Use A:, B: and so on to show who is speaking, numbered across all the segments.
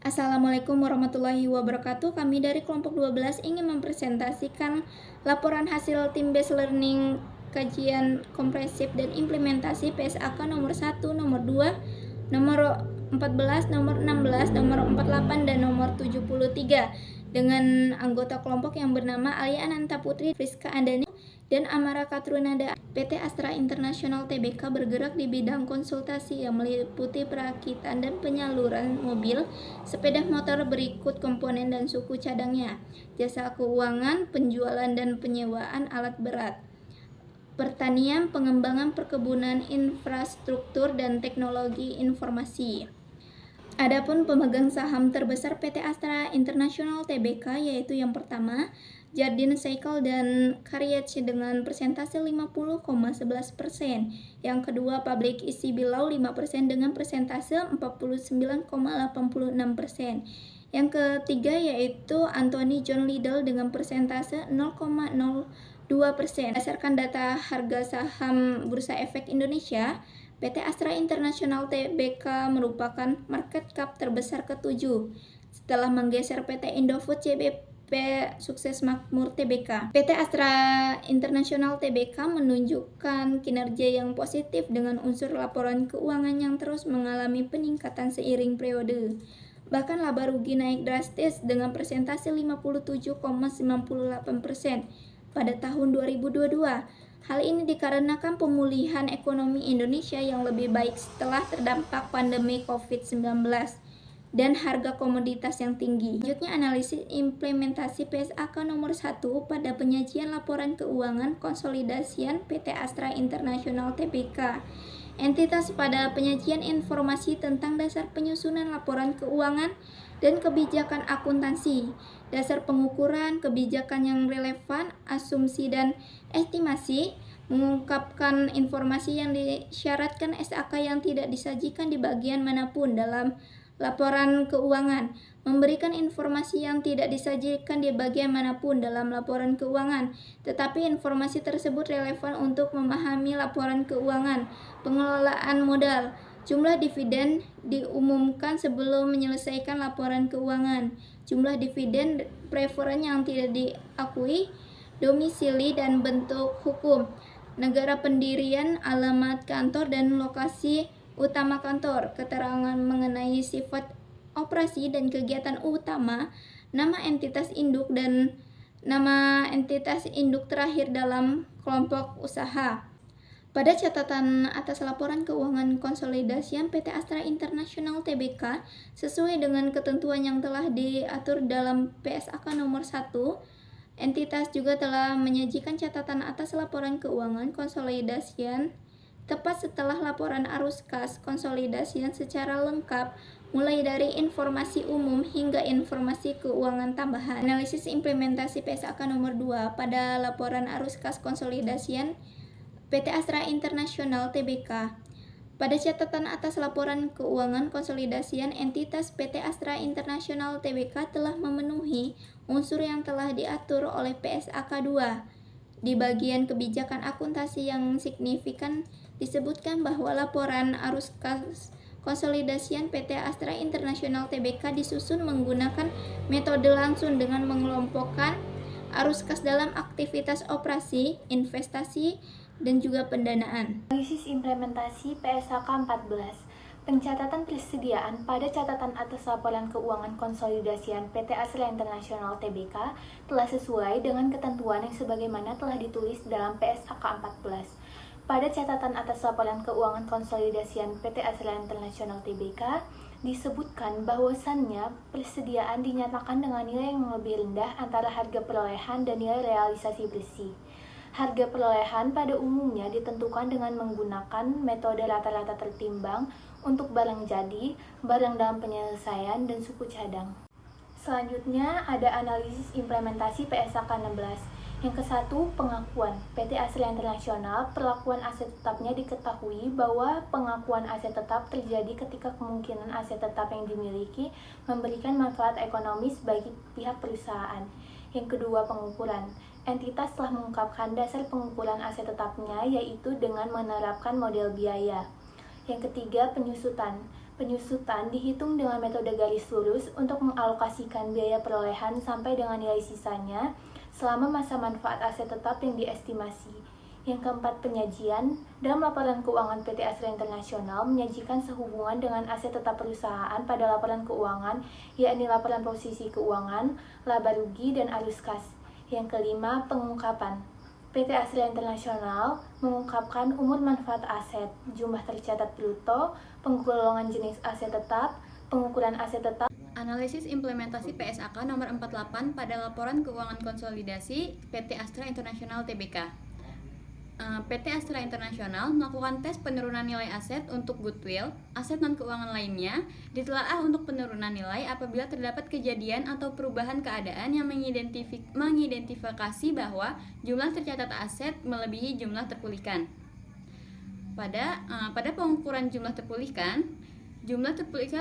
A: Assalamualaikum warahmatullahi wabarakatuh. Kami dari kelompok 12 ingin mempresentasikan laporan hasil tim based learning kajian komprehensif dan implementasi PSAK nomor 1, nomor 2, nomor 14, nomor 16, nomor 48, dan nomor 73 dengan anggota kelompok yang bernama Alia Ananta Putri, Friska Andani, dan Amara Katrunada. PT Astra International Tbk bergerak di bidang konsultasi yang meliputi perakitan dan penyaluran mobil, sepeda motor berikut komponen dan suku cadangnya, jasa keuangan, penjualan dan penyewaan alat berat, pertanian, pengembangan perkebunan, infrastruktur, dan teknologi informasi. Adapun pemegang saham terbesar PT Astra International Tbk yaitu yang pertama Jardine Cycle dan Carriage dengan persentase 50,11%, yang kedua Public Easy Billau 5% dengan persentase 49,86%, yang ketiga yaitu Anthony John Lidl dengan persentase 0,02%. Berdasarkan data harga saham Bursa Efek Indonesia, PT Astra International Tbk merupakan market cap terbesar ke-7 setelah menggeser PT Indofood CBP Sukses Makmur Tbk. PT Astra International Tbk menunjukkan kinerja yang positif dengan unsur laporan keuangan yang terus mengalami peningkatan seiring periode. Bahkan laba rugi naik drastis dengan persentase 57,98% pada tahun 2022. Hal ini dikarenakan pemulihan ekonomi Indonesia yang lebih baik setelah terdampak pandemi COVID-19 dan harga komoditas yang tinggi. Selanjutnya analisis implementasi PSAK nomor 1 pada penyajian laporan keuangan konsolidasian PT Astra International Tbk. Entitas pada penyajian informasi tentang dasar penyusunan laporan keuangan dan kebijakan akuntansi, dasar pengukuran, kebijakan yang relevan, asumsi dan estimasi, mengungkapkan informasi yang disyaratkan SAK yang tidak disajikan di bagian manapun dalam laporan keuangan, memberikan informasi yang tidak disajikan di bagian manapun dalam laporan keuangan, tetapi informasi tersebut relevan untuk memahami laporan keuangan, pengelolaan modal, jumlah dividen diumumkan sebelum menyelesaikan laporan keuangan, jumlah dividen preferen yang tidak diakui, domisili dan bentuk hukum, negara pendirian, alamat kantor dan lokasi utama kantor, keterangan mengenai sifat operasi dan kegiatan utama, nama entitas induk dan nama entitas induk terakhir dalam kelompok usaha. Pada catatan atas laporan keuangan konsolidasian PT Astra International Tbk sesuai dengan ketentuan yang telah diatur dalam PSAK nomor 1, entitas juga telah menyajikan catatan atas laporan keuangan konsolidasian tepat setelah laporan arus kas konsolidasian secara lengkap, mulai dari informasi umum hingga informasi keuangan tambahan. Analisis implementasi PSAK nomor 2 pada laporan arus kas konsolidasian PT Astra International Tbk. Pada catatan atas laporan keuangan konsolidasian, entitas PT Astra International Tbk telah memenuhi unsur yang telah diatur oleh PSAK 2. Di bagian kebijakan akuntansi yang signifikan disebutkan bahwa laporan arus kas konsolidasian PT Astra International Tbk disusun menggunakan metode langsung dengan mengelompokkan arus kas dalam aktivitas operasi, investasi, dan juga pendanaan.
B: Analisis implementasi PSAK 14. Pencatatan persediaan pada catatan atas laporan keuangan konsolidasian PT Astra International Tbk telah sesuai dengan ketentuan yang sebagaimana telah ditulis dalam PSAK 14. Pada catatan atas laporan keuangan konsolidasian PT Astra International Tbk disebutkan bahwasannya persediaan dinyatakan dengan nilai yang lebih rendah antara harga perolehan dan nilai realisasi bersih. Harga perolehan pada umumnya ditentukan dengan menggunakan metode rata-rata tertimbang untuk barang jadi, barang dalam penyelesaian, dan suku cadang. Selanjutnya ada analisis implementasi PSAK 16. Yang ke-1, pengakuan. PT Astra International, perlakuan aset tetapnya diketahui bahwa pengakuan aset tetap terjadi ketika kemungkinan aset tetap yang dimiliki memberikan manfaat ekonomis bagi pihak perusahaan. Yang kedua, pengukuran. Entitas telah mengungkapkan dasar pengukuran aset tetapnya, yaitu dengan menerapkan model biaya. Yang ketiga, penyusutan. Penyusutan dihitung dengan metode garis lurus untuk mengalokasikan biaya perolehan sampai dengan nilai sisanya selama masa manfaat aset tetap yang diestimasi. Yang keempat, penyajian. Dalam laporan keuangan PT Astra Internasional menyajikan sehubungan dengan aset tetap perusahaan pada laporan keuangan, yakni laporan posisi keuangan, laba rugi, dan arus kas. Yang kelima, pengungkapan. PT Astra Internasional mengungkapkan umur manfaat aset, jumlah tercatat bruto, penggolongan jenis aset tetap, pengukuran aset tetap.
C: Analisis implementasi PSAK nomor 48 pada laporan keuangan konsolidasi PT Astra Internasional Tbk. PT Astra Internasional melakukan tes penurunan nilai aset untuk goodwill, aset non-keuangan lainnya, ditelaah untuk penurunan nilai apabila terdapat kejadian atau perubahan keadaan yang mengidentifikasi bahwa jumlah tercatat aset melebihi jumlah terpulihkan. Pada pengukuran jumlah terpulihkan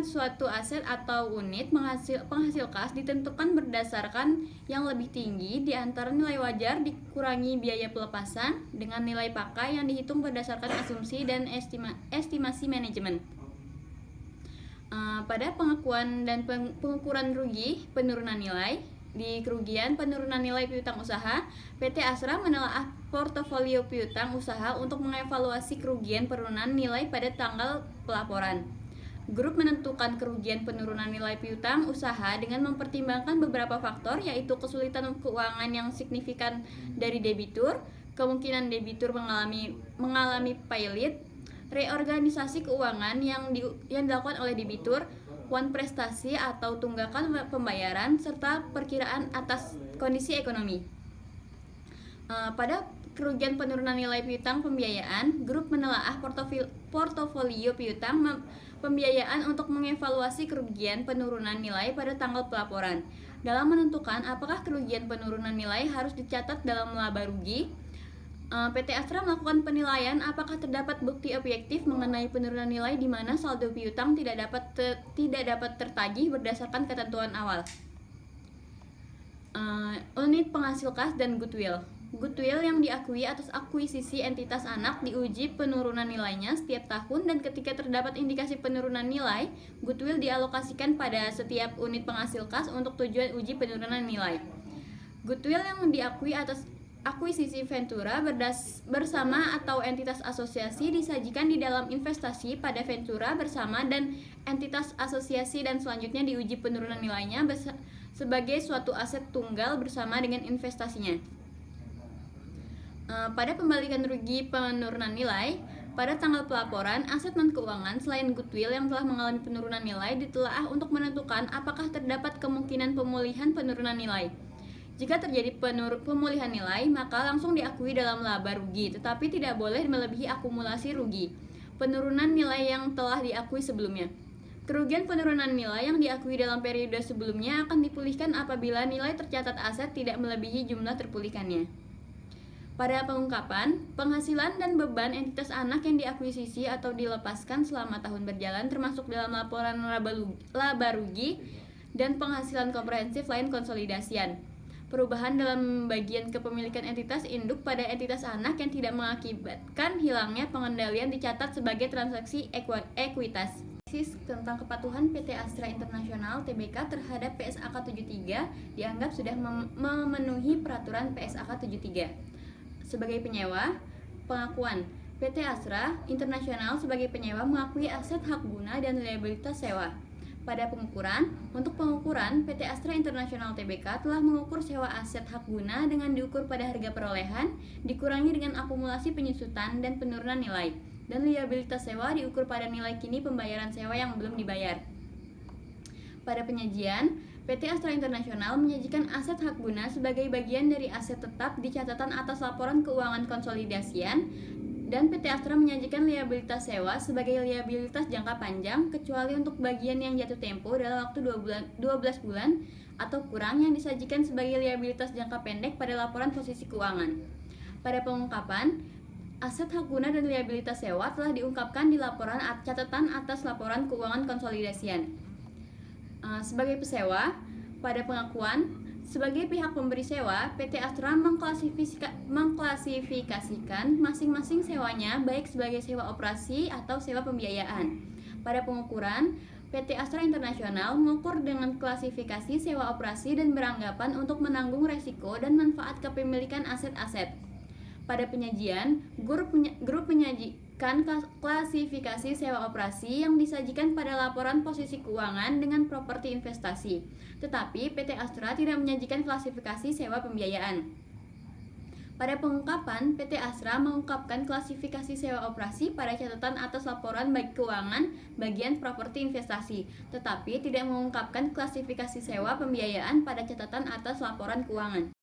C: suatu aset atau unit penghasil kas ditentukan berdasarkan yang lebih tinggi di antara nilai wajar dikurangi biaya pelepasan dengan nilai pakai yang dihitung berdasarkan asumsi dan estimasi manajemen. Pada pengakuan dan pengukuran rugi penurunan nilai, di kerugian penurunan nilai piutang usaha, PT Astra menelaah portofolio piutang usaha untuk mengevaluasi kerugian penurunan nilai pada tanggal pelaporan. Grup menentukan kerugian penurunan nilai piutang usaha dengan mempertimbangkan beberapa faktor, yaitu kesulitan keuangan yang signifikan dari debitur, kemungkinan debitur mengalami pailit, reorganisasi keuangan yang dilakukan oleh debitur, wan prestasi atau tunggakan pembayaran, serta perkiraan atas kondisi ekonomi. Pada kerugian penurunan nilai piutang pembiayaan, grup menelaah portofolio piutang pembiayaan untuk mengevaluasi kerugian penurunan nilai pada tanggal pelaporan. Dalam menentukan apakah kerugian penurunan nilai harus dicatat dalam laba rugi, PT Astra melakukan penilaian apakah terdapat bukti objektif mengenai penurunan nilai di mana saldo piutang tidak dapat tertagih berdasarkan ketentuan awal. Unit penghasil kas dan goodwill. Goodwill yang diakui atas akuisisi entitas anak diuji penurunan nilainya setiap tahun, dan ketika terdapat indikasi penurunan nilai, goodwill dialokasikan pada setiap unit penghasil kas untuk tujuan uji penurunan nilai. Goodwill yang diakui atas akuisisi Ventura bersama atau entitas asosiasi disajikan di dalam investasi pada Ventura bersama dan entitas asosiasi, dan selanjutnya diuji penurunan nilainya sebagai suatu aset tunggal bersama dengan investasinya. Pada pembalikan rugi penurunan nilai, pada tanggal pelaporan, aset non-keuangan selain goodwill yang telah mengalami penurunan nilai ditelaah untuk menentukan apakah terdapat kemungkinan pemulihan penurunan nilai. Jika terjadi pemulihan nilai, maka langsung diakui dalam laba rugi, tetapi tidak boleh melebihi akumulasi rugi penurunan nilai yang telah diakui sebelumnya. Kerugian penurunan nilai yang diakui dalam periode sebelumnya akan dipulihkan apabila nilai tercatat aset tidak melebihi jumlah terpulihkannya. Pada pengungkapan, penghasilan dan beban entitas anak yang diakuisisi atau dilepaskan selama tahun berjalan termasuk dalam laporan laba rugi dan penghasilan komprehensif lain konsolidasian. Perubahan dalam bagian kepemilikan entitas induk pada entitas anak yang tidak mengakibatkan hilangnya pengendalian dicatat sebagai transaksi ekuitas. Tentang kepatuhan PT Astra Internasional Tbk terhadap PSAK 73 dianggap sudah memenuhi peraturan PSAK 73. Sebagai penyewa, pengakuan PT Astra Internasional sebagai penyewa mengakui aset hak guna dan liabilitas sewa. Pada untuk pengukuran, PT Astra Internasional Tbk telah mengukur sewa aset hak guna dengan diukur pada harga perolehan, dikurangi dengan akumulasi penyusutan dan penurunan nilai, dan liabilitas sewa diukur pada nilai kini pembayaran sewa yang belum dibayar. Pada penyajian, PT Astra Internasional menyajikan aset hak guna sebagai bagian dari aset tetap di catatan atas laporan keuangan konsolidasian, dan PT Astra menyajikan liabilitas sewa sebagai liabilitas jangka panjang kecuali untuk bagian yang jatuh tempo dalam waktu 12 bulan atau kurang yang disajikan sebagai liabilitas jangka pendek pada laporan posisi keuangan. Pada pengungkapan, aset hak guna dan liabilitas sewa telah diungkapkan di laporan catatan atas laporan keuangan konsolidasian. Sebagai pesewa, pada pengakuan, sebagai pihak pemberi sewa, PT Astra mengklasifikasikan masing-masing sewanya baik sebagai sewa operasi atau sewa pembiayaan. Pada pengukuran, PT Astra International mengukur dengan klasifikasi sewa operasi dan beranggapan untuk menanggung resiko dan manfaat kepemilikan aset-aset. Pada penyajian, grup menyajikan klasifikasi sewa operasi yang disajikan pada laporan posisi keuangan dengan properti investasi. Tetapi PT Astra tidak menyajikan klasifikasi sewa pembiayaan. Pada pengungkapan, PT Astra mengungkapkan klasifikasi sewa operasi pada catatan atas laporan baik keuangan bagian properti investasi, tetapi tidak mengungkapkan klasifikasi sewa pembiayaan pada catatan atas laporan keuangan.